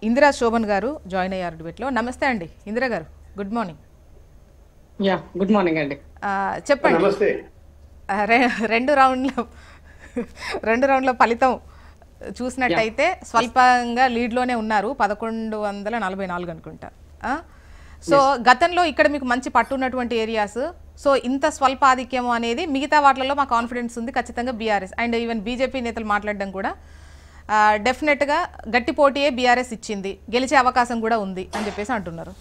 ఇందిరా శోభన్ గారు జాయిన్ అయ్యారు డిబేట్లో. నమస్తే అండి ఇందిరా గారు, గుడ్ మార్నింగ్. గుడ్ మార్నింగ్ అండి. చెప్పండి. నమస్తే. రెండు రౌండ్ల ఫలితం చూసినట్టయితే స్వల్పంగా లీడ్లోనే ఉన్నారు, 1144 అనుకుంటా. సో గతంలో ఇక్కడ మీకు మంచి పట్టున్నటువంటి ఏరియాస్, సో ఇంత స్వల్ప ఆధిక్యం అనేది మిగతా వాటిలలో మా కాన్ఫిడెన్స్ ఉంది ఖచ్చితంగా బీఆర్ఎస్ అండ్ ఈవెన్ బీజేపీ నేతలు మాట్లాడడం కూడా డెఫినెట్గా గట్టి పోటీయే బీఆర్ఎస్ ఇచ్చింది, గెలిచే అవకాశం కూడా ఉంది అని చెప్పేసి అంటున్నారు.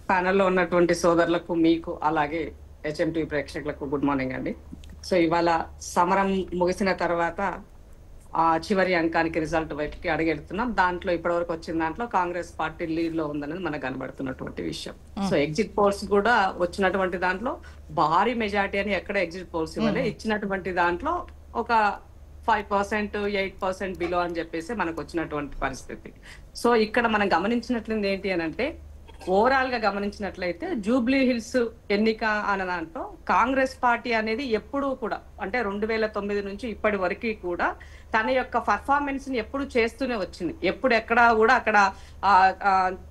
ప్యానెల్లో ఉన్నటువంటి సోదరులకు, మీకు అలాగే హెచ్ఎంటీ ప్రేక్షకులకు గుడ్ మార్నింగ్ అండి. సో ఇవాళ సమరం ముగిసిన తర్వాత చివరి అంకానికి రిజల్ట్ వైపుకి అడుగెడుతున్నాం. దాంట్లో ఇప్పటివరకు వచ్చిన దాంట్లో కాంగ్రెస్ పార్టీ లీడ్ లో ఉందనేది మనకు కనబడుతున్నటువంటి విషయం. సో ఎగ్జిట్ పోల్స్ కూడా వచ్చినటువంటి దాంట్లో భారీ మెజారిటీ అని ఎక్కడ ఎగ్జిట్ పోల్స్ ఇవ్వలే, ఇచ్చినటువంటి దాంట్లో ఒక 5%, 8% బిలో అని చెప్పేసి మనకు వచ్చినటువంటి పరిస్థితి. సో ఇక్కడ మనం గమనించినట్లయింది ఏంటి అని అంటే, ఓవరాల్ గా గమనించినట్లయితే జూబ్లీ హిల్స్ ఎన్నిక అన్న దాంట్లో కాంగ్రెస్ పార్టీ అనేది ఎప్పుడూ కూడా అంటే 2009 నుంచి ఇప్పటి వరకు కూడా తన యొక్క పర్ఫార్మెన్స్ ని ఎప్పుడు చేస్తూనే వచ్చింది. ఎప్పుడు ఎక్కడా కూడా అక్కడ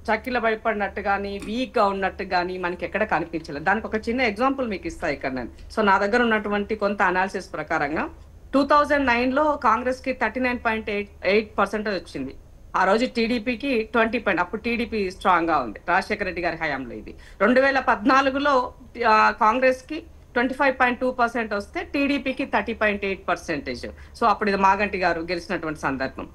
చక్కిల భయపడినట్టు కానీ వీక్ గా ఉన్నట్టు కానీ మనకి ఎక్కడ కనిపించలేదు. దానికి ఒక చిన్న ఎగ్జాంపుల్ మీకు ఇస్తా ఇక్కడ నేను. సో నా దగ్గర ఉన్నటువంటి కొంత అనాలిసిస్ ప్రకారంగా 2009 లో కాంగ్రెస్ కి 39.8% వచ్చింది. ఆ రోజు టీడీపీకి 20%. అప్పుడు టీడీపీ స్ట్రాంగ్ గా ఉంది, రాజశేఖర రెడ్డి గారి హయాంలో. ఇది 2014లో కాంగ్రెస్ కి 25.2% వస్తే టీడీపీకి 30.8%. సో అప్పుడు ఇది మాగంటి గారు గెలిచినటువంటి సందర్భం.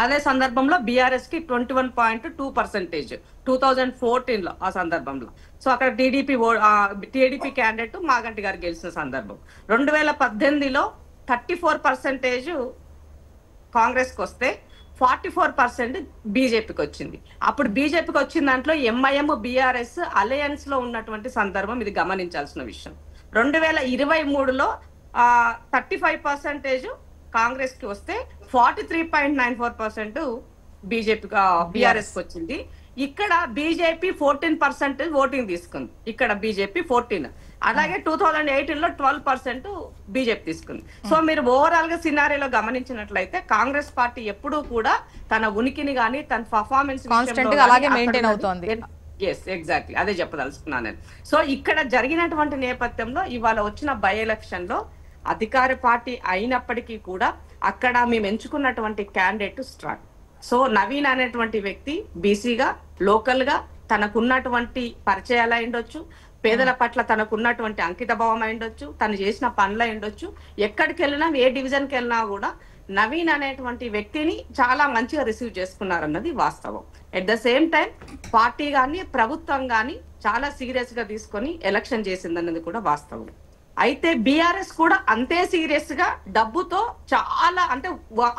అదే సందర్భంలో బీఆర్ఎస్ కి 21.2% 2014లో ఆ సందర్భంలో. సో అక్కడ టీడీపీ క్యాండిడేట్ మాగంటి గారు గెలిచిన సందర్భం. 2018లో 34% కాంగ్రెస్ కి వస్తే 44% బీజేపీకి వచ్చింది. అప్పుడు బీజేపీకి వచ్చిన దాంట్లో ఎంఐఎం బీఆర్ఎస్ అలయన్స్ లో ఉన్నటువంటి సందర్భం, ఇది గమనించాల్సిన విషయం. 2023లో 35% కాంగ్రెస్ కి వస్తే 43.94% బీఆర్ఎస్ కి వచ్చింది. ఇక్కడ బీజేపీ 14% ఓటింగ్ తీసుకుంది, ఇక్కడ బీజేపీ 14. అలాగే 2018లో 12% బీజేపీ తీసుకుంది. సో మీరు ఓవరాల్ గా సినారీలో గమనించినట్లయితే కాంగ్రెస్ పార్టీ ఎప్పుడూ కూడా తన ఉనికిని గానీ తన పర్ఫార్మెన్స్ అలాగే మెయింటైన్ అవుతోంది. ఎగ్జాక్ట్లీ అదే చెప్పదలుచుకున్నాను నేను. సో ఇక్కడ జరిగినటువంటి నేపథ్యంలో ఇవాళ వచ్చిన బై ఎలక్షన్ లో అధికార పార్టీ అయినప్పటికీ కూడా అక్కడ మేము ఎంచుకున్నటువంటి క్యాండిడేట్ స్ట్రాంగ్. సో నవీన్ అనేటువంటి వ్యక్తి బీసీగా లోకల్ గా తనకున్నటువంటి పరిచయాలు అయిండొచ్చు, పేదల పట్ల తనకున్నటువంటి అంకిత భావం అయిండొచ్చు, తను చేసిన పనులు అయిండొచ్చు. ఎక్కడికి వెళ్ళినా, ఏ డివిజన్కి వెళ్ళినా కూడా నవీన్ అనేటువంటి వ్యక్తిని చాలా మంచిగా రిసీవ్ చేసుకున్నారన్నది వాస్తవం. At the same time party కానీ ప్రభుత్వం కానీ చాలా సీరియస్ గా తీసుకొని ఎలక్షన్ చేసిందన్నది కూడా వాస్తవం. అయితే బీఆర్ఎస్ కూడా అంతే సీరియస్ గా డబ్బుతో చాలా అంటే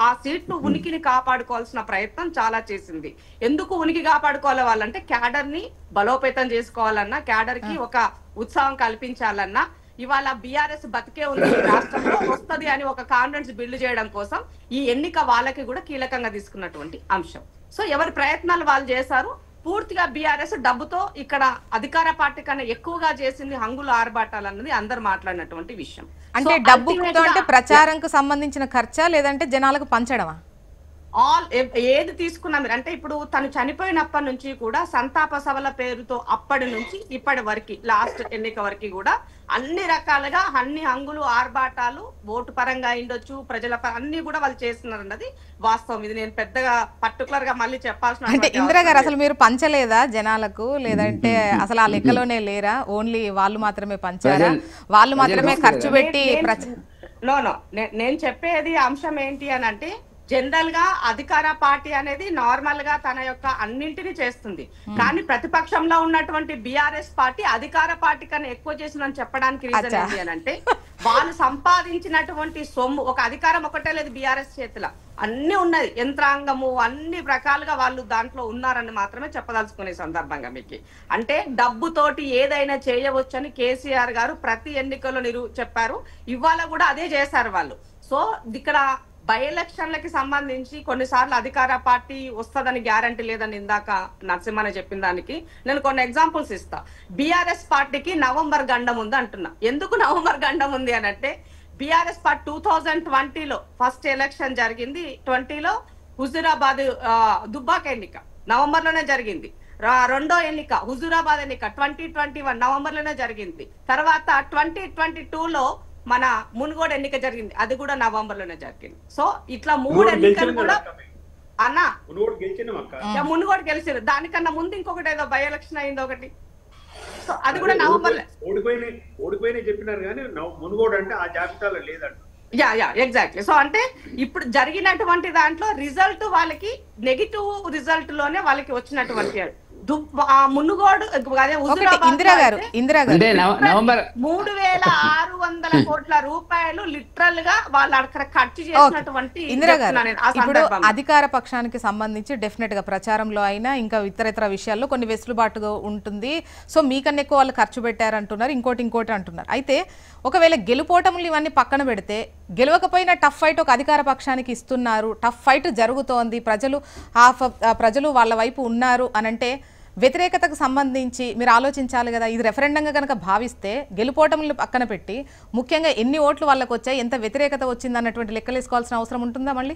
ఆ సీట్ ను ఉనికిని కాపాడుకోవాల్సిన ప్రయత్నం చాలా చేసింది. ఎందుకు ఉనికి కాపాడుకోవాలి వాళ్ళంటే, క్యాడర్ ని బలోపేతం చేసుకోవాలన్నా, క్యాడర్ కి ఒక ఉత్సాహం కల్పించాలన్నా, ఇవాళ బీఆర్ఎస్ బతికే ఉంది రాష్ట్రంలో వస్తుంది అని ఒక కాన్ఫిడెన్స్ బిల్డ్ చేయడం కోసం ఈ ఎన్నిక వాళ్ళకి కూడా కీలకంగా తీసుకున్నటువంటి అంశం. సో ఎవరి ప్రయత్నాలు వాళ్ళు చేశారు. పూర్తిగా బీఆర్ఎస్ డబ్బుతో ఇక్కడ అధికార పార్టీ కన్నా ఎక్కువగా చేసింది హంగులు ఆర్భాటాలు అన్నది అందరు మాట్లాడినటువంటి విషయం. అంటే డబ్బుతో అంటే ప్రచారంకు సంబంధించిన ఖర్చా లేదంటే జనాలకు పంచడమా? ఏది తీసుకున్నా మీరు అంటే, ఇప్పుడు తను చనిపోయినప్పటి నుంచి కూడా సంతాప సభల పేరుతో అప్పటి నుంచి ఇప్పటి వరకు లాస్ట్ ఎన్నిక వరకు కూడా అన్ని రకాలుగా అన్ని హంగులు ఆర్భాటాలు ఓటు పరంగా అయిండొచ్చు, ప్రజల అన్ని కూడా వాళ్ళు చేస్తున్నారు అన్నది వాస్తవం. ఇది నేను పెద్దగా పర్టికులర్ గా మళ్ళీ చెప్పాల్సిన. అంటే ఇందిరా గారు, అసలు మీరు పంచలేదా జనాలకు, లేదంటే అసలు ఆ లెక్కలోనే లేరా? ఓన్లీ వాళ్ళు మాత్రమే పంచారా? వాళ్ళు మాత్రమే ఖర్చు పెట్టి? నేను చెప్పేది అంశం ఏంటి అని అంటే, జనరల్ గా అధికార పార్టీ అనేది నార్మల్ గా తన యొక్క అన్నింటినీ చేస్తుంది. కానీ ప్రతిపక్షంలో ఉన్నటువంటి బీఆర్ఎస్ పార్టీ అధికార పార్టీ కన్నా ఎక్కువ చేసిందని చెప్పడానికి రీజన్ ఏంటి అని అంటే, వాళ్ళు సంపాదించినటువంటి సొమ్ము, ఒక అధికారం ఒకటే లేదు బీఆర్ఎస్ చేతిలో, అన్ని ఉన్నది, యంత్రాంగము అన్ని రకాలుగా వాళ్ళు దాంట్లో ఉన్నారని మాత్రమే చెప్పదలుచుకునే సందర్భంగా మీకు. అంటే డబ్బుతోటి ఏదైనా చేయవచ్చని కేసీఆర్ గారు ప్రతి ఎన్నికల్లో చెప్పారు. ఇవాళ కూడా అదే చేశారు వాళ్ళు. సో ఇక్కడ బై ఎలక్షన్లకి సంబంధించి కొన్నిసార్లు అధికార పార్టీ వస్తుందని గ్యారంటీ లేదని ఇందాక నరసింహనే చెప్పిన దానికి నేను కొన్ని ఎగ్జాంపుల్స్ ఇస్తా. బీఆర్ఎస్ పార్టీకి నవంబర్ గండం ఉంది అంటున్నా. ఎందుకు నవంబర్ గండం ఉంది అని అంటే, బీఆర్ఎస్ పార్టీ 2020లో ఫస్ట్ ఎలక్షన్ జరిగింది. 20లో హుజూరాబాద్ దుబ్బాక ఎన్నిక నవంబర్ లోనే జరిగింది. రెండో ఎన్నిక హుజూరాబాద్ ఎన్నిక 2021 నవంబర్ లోనే జరిగింది. తర్వాత 2022లో మన మునుగోడు ఎన్నిక జరిగింది, అది కూడా నవంబర్ లోనే జరిగింది. సో ఇట్లా 3 ఎన్నికలు కూడా అన్నా మునుగోడు గెలిచారు. దానికన్నా ముందు ఇంకొకటి ఏదో బై ఎలక్షన్ అయింది ఒకటి, సో అది కూడా నవంబర్ ఓడిపోయిన చెప్పినారు కానీ మునుగోడు అంటే ఆ జాబితాలో లేదంట. Yeah exactly. సో అంటే ఇప్పుడు జరిగినటువంటి దాంట్లో రిజల్ట్ వాళ్ళకి నెగిటివ్ రిజల్ట్ లోనే వాళ్ళకి వచ్చినటువంటి మునుగోడు ఇందిరా గారు 3600 కోట్ల రూపాయలు లిటరల్ గా వాళ్ళు అక్కడ ఖర్చు చేసినటువంటి. ఇందిరా గారు, ఇప్పుడు అధికార పక్షానికి సంబంధించి డెఫినెట్ గా ప్రచారంలో అయినా ఇంకా ఇతర విషయాల్లో కొన్ని వెసులుబాటుగా ఉంటుంది. సో మీకన్నా ఎక్కువ వాళ్ళు ఖర్చు పెట్టారంటున్నారు, ఇంకోటి అంటున్నారు. అయితే ఒకవేళ గెలుపోటములు ఇవన్నీ పక్కన పెడితే గెలవకపోయినా టఫ్ ఫైట్ ఒక అధికార పక్షానికి ఇస్తున్నారు, టఫ్ ఫైట్ జరుగుతోంది, ప్రజలు వాళ్ళ వైపు ఉన్నారు అనంటే వ్యతిరేకతకు సంబంధించి మీరు ఆలోచించాలి కదా. ఇది రెఫరెండంగా కనుక భావిస్తే గెలుపోటములు పక్కన పెట్టి ముఖ్యంగా ఎన్ని ఓట్లు వాళ్ళకు వచ్చాయి, ఎంత వ్యతిరేకత వచ్చింది అన్నటువంటి లెక్కలేసుకోవాల్సిన అవసరం ఉంటుందా? మళ్ళీ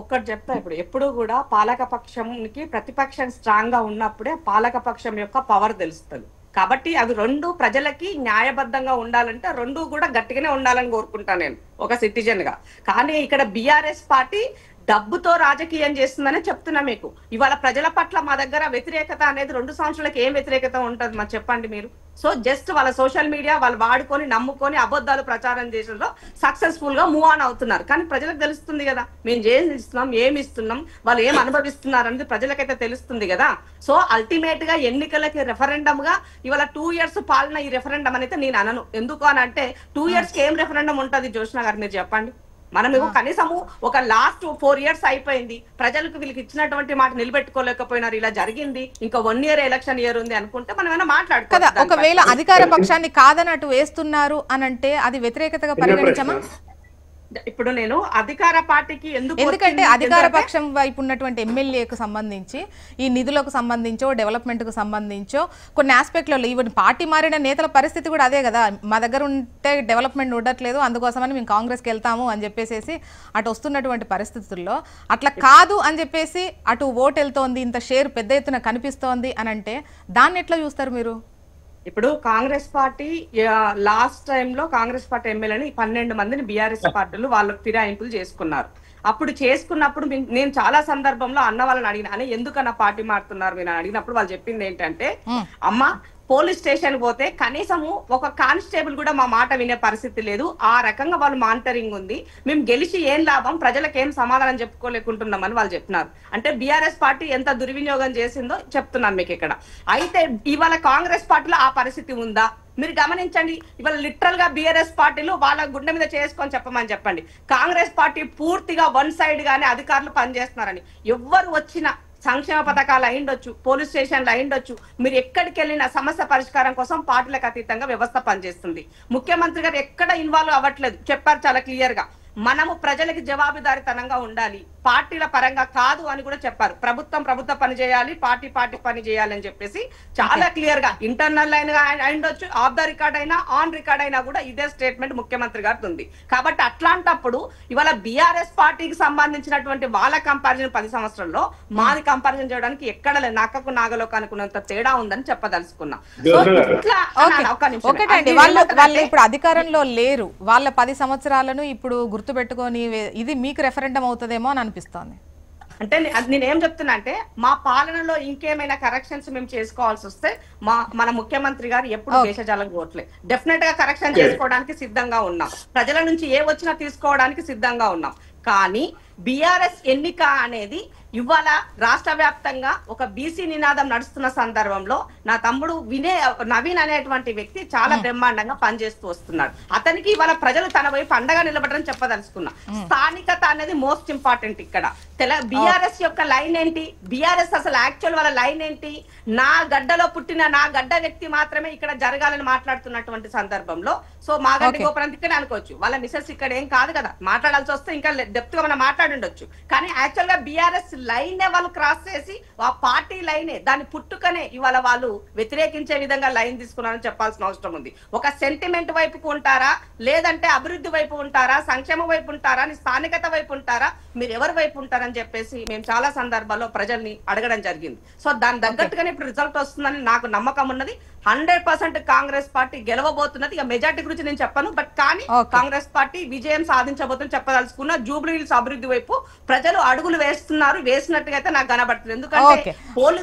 ఒక్కటి చెప్తా, ఎప్పుడు కూడా పాలక పక్షంకి ప్రతిపక్షం స్ట్రాంగ్ గా ఉన్నప్పుడే పాలక పక్షం యొక్క పవర్ తెలుస్తుంది. కాబట్టి అవి రెండు ప్రజలకి న్యాయబద్ధంగా ఉండాలంటే రెండు కూడా గట్టిగానే ఉండాలని కోరుకుంటాను నేను ఒక సిటిజన్ గా. కానీ ఇక్కడ బీఆర్ఎస్ పార్టీ డబ్బుతో రాజకీయం చేస్తుందనే చెప్తున్నా మీకు. ఇవాళ ప్రజల పట్ల మా దగ్గర వ్యతిరేకత అనేది 2 సంవత్సరాలకు ఏం వ్యతిరేకత ఉంటుంది మరి చెప్పండి మీరు. సో జస్ట్ వాళ్ళ సోషల్ మీడియా వాళ్ళు వాడుకొని నమ్ముకొని అబద్ధాలు ప్రచారం చేసేలో సక్సెస్ఫుల్ గా మూవ్ ఆన్ అవుతున్నారు. కానీ ప్రజలకు తెలుస్తుంది కదా మేము ఏమి ఇస్తున్నాం, వాళ్ళు ఏం అనుభవిస్తున్నారు అనేది ప్రజలకైతే తెలుస్తుంది కదా. సో అల్టిమేట్ గా ఎన్నికలకి రెఫరెండం గా ఇవాళ 2 years పాలన ఈ రెఫరెండం అనేది నేను అనను. ఎందుకు అని అంటే 2 years ఏం రెఫరెండం ఉంటుంది జోష్నా గారు మీరు చెప్పండి. మనం కనీసము ఒక లాస్ట్ 4 years అయిపోయింది, ప్రజలకు వీళ్ళకి ఇచ్చినటువంటి మాట నిలబెట్టుకోలేకపోయినారు, ఇలా జరిగింది, ఇంకా 1 year ఎలక్షన్ ఇయర్ ఉంది అనుకుంటే మనం ఏమైనా మాట్లాడుకోదా. ఒకవేళ అధికార పక్షాన్ని కాదన్నట్టు వేస్తున్నారు అనంటే అది వ్యతిరేకతగా పరిగణించమా? ఇప్పుడు నేను అధికార పార్టీకి ఎందుకంటే అధికార పక్షం వైపు ఉన్నటువంటి ఎమ్మెల్యేకు సంబంధించి ఈ నిధులకు సంబంధించో డెవలప్మెంట్ కు సంబంధించో కొన్ని ఆస్పెక్ట్లలో ఈవెన్ పార్టీ మారిన నేతల పరిస్థితి కూడా అదే కదా. మా దగ్గర ఉంటే డెవలప్మెంట్ ఉండట్లేదు, అందుకోసమని మేము కాంగ్రెస్కి వెళ్తాము అని చెప్పేసి అటు వస్తున్నటువంటి పరిస్థితుల్లో అట్లా కాదు అని చెప్పేసి అటు ఓటు వెళ్తోంది, ఇంత షేర్ పెద్ద ఎత్తున కనిపిస్తోంది అని అంటే దాన్ని ఎట్లా చూస్తారు మీరు? ఇప్పుడు కాంగ్రెస్ పార్టీ లాస్ట్ టైంలో కాంగ్రెస్ పార్టీ ఎమ్మెల్యేని 12 మందిని బీఆర్ఎస్ పార్టీలు వాళ్ళకు ఫిరాయింపులు చేసుకున్నారు. అప్పుడు చేసుకున్నప్పుడు నేను చాలా సందర్భంలో అన్న వాళ్ళని అడిగిన, అని ఎందుకన్నా పార్టీ మారుతున్నారు మీరు అడిగినప్పుడు వాళ్ళు చెప్పింది ఏంటంటే, అమ్మ పోలీస్ స్టేషన్ పోతే కనీసము ఒక కానిస్టేబుల్ కూడా మా మాట వినే పరిస్థితి లేదు, ఆ రకంగా వాళ్ళు మానిటరింగ్ ఉంది, మేము గెలిచి ఏం లాభం, ప్రజలకు ఏం సమాధానం చెప్పుకోలేకుంటున్నామని వాళ్ళు చెప్పినారు. అంటే బీఆర్ఎస్ పార్టీ ఎంత దుర్వినియోగం చేసిందో చెప్తున్నాను మీకు ఇక్కడ. అయితే ఇవాళ కాంగ్రెస్ పార్టీలో ఆ పరిస్థితి ఉందా మీరు గమనించండి. ఇవాళ లిటరల్ గా బీఆర్ఎస్ పార్టీలు వాళ్ళ గుండె మీద చేసుకొని చెప్పమని చెప్పండి. కాంగ్రెస్ పార్టీ పూర్తిగా 1 side గానే అధికారులు పనిచేస్తున్నారని. ఎవ్వరు వచ్చినా సంక్షేమ పథకాలు అయిండొచ్చు, పోలీస్ స్టేషన్లు అయిండొచ్చు, మీరు ఎక్కడికి వెళ్ళిన సమస్య పరిష్కారం కోసం పార్టీలకు అతీతంగా వ్యవస్థ పనిచేస్తుంది. ముఖ్యమంత్రి గారు ఎక్కడ ఇన్వాల్వ్ అవ్వట్లేదు, చెప్పారు చాలా క్లియర్ గా. మనము ప్రజలకి జవాబుదారీతనంగా ఉండాలి, పార్టీల పరంగా కాదు అని కూడా చెప్పారు. ప్రభుత్వం పని చేయాలి, పార్టీ పని చేయాలి అని చెప్పేసి చాలా క్లియర్ గా ఇంటర్నల్ లైన్ గా అయిండొచ్చు, ఆఫ్ ద రికార్డ్ అయినా ఆన్ రికార్డ్ అయినా కూడా ఇదే స్టేట్మెంట్ ముఖ్యమంత్రి గారికి ఉంది. కాబట్టి అట్లాంటప్పుడు ఇవాళ బీఆర్ఎస్ పార్టీకి సంబంధించినటువంటి వాళ్ళ కంపారిజన్ 10 సంవత్సరంలో మాది కంపారిజన్ చేయడానికి ఎక్కడ లేదు, నక్కకు నాగలోకి అనుకున్నంత తేడా ఉందని చెప్పదలుచుకున్నా. ఒకటండి, వాళ్ళు ఇప్పుడు అధికారంలో లేరు, వాళ్ళ 10 సంవత్సరాలను ఇప్పుడు గుర్తుపెట్టుకొని ఇది మీకు రెఫరెండం అవుతుందేమో అని అనిపిస్తోంది. అంటే నేనేం చెప్తున్నా అంటే మా పాలనలో ఇంకేమైనా కరెక్షన్స్ మేము చేసుకోవాల్సి వస్తే మన ముఖ్యమంత్రి గారు ఎప్పుడు దేశజాలకు పోవట్లే, డెఫినెట్ గా కరెక్షన్ చేసుకోవడానికి సిద్ధంగా ఉన్నాం, ప్రజల నుంచి ఏ వచ్చినా తీసుకోవడానికి సిద్ధంగా ఉన్నాం. కానీ బీఆర్ఎస్ ఎన్నిక అనేది ఇవాళ రాష్ట్ర వ్యాప్తంగా ఒక బీసీ నినాదం నడుస్తున్న సందర్భంలో నా తమ్ముడు నవీన్ అనేటువంటి వ్యక్తి చాలా బ్రహ్మాండంగా పనిచేస్తూ వస్తున్నాడు. అతనికి ఇవాళ ప్రజలు తన వైపు అండగా నిలబడని చెప్పదలుచుకున్నా. స్థానికత అనేది మోస్ట్ ఇంపార్టెంట్ ఇక్కడ. బీఆర్ఎస్ యొక్క లైన్ ఏంటి, బీఆర్ఎస్ అసలు యాక్చువల్ వాళ్ళ లైన్ ఏంటి, నా గడ్డలో పుట్టిన నా గడ్డ వ్యక్తి మాత్రమే ఇక్కడ జరగాలని మాట్లాడుతున్నటువంటి సందర్భంలో సో మాగడ్డి గోపురం ఇక్కడ అనుకోవచ్చు, వాళ్ళ మిసెస్ ఇక్కడ ఏం కాదు కదా, మాట్లాడాల్సి వస్తే ఇంకా డెప్త్ గా మనం మాట్లాడుండొచ్చు. కానీ యాక్చువల్ గా బీఆర్ఎస్ లైన్ వాళ్ళు క్రాస్ చేసి ఆ పార్టీ లైనే దాని పుట్టుకనే ఇవాళ వాళ్ళు వ్యతిరేకించే విధంగా లైన్ తీసుకున్నారని చెప్పాల్సిన అవసరం ఉంది. ఒక సెంటిమెంట్ వైపుకు ఉంటారా, లేదంటే అభివృద్ధి వైపు ఉంటారా, సంక్షేమ వైపు ఉంటారా, స్థానికత వైపు ఉంటారా, మీరు ఎవరి వైపు ఉంటారని చెప్పేసి మేము చాలా సందర్భాల్లో ప్రజల్ని అడగడం జరిగింది. సో దాని తగ్గట్టుగానే ఇప్పుడు రిజల్ట్ వస్తుందని నాకు నమ్మకం ఉన్నది. 100% కాంగ్రెస్ పార్టీ గెలవబోతున్నది. ఇక మెజార్టీ గురించి నేను చెప్పను, బట్ కానీ కాంగ్రెస్ పార్టీ విజయం సాధించబోతుందని చెప్పదలుచుకున్న. జూబ్లీ హిల్స్ అభివృద్ధి వైపు ప్రజలు అడుగులు వేస్తున్నారు, వేసినట్టుగా అయితే నాకు కనబడుతుంది. ఎందుకంటే పోలింగ్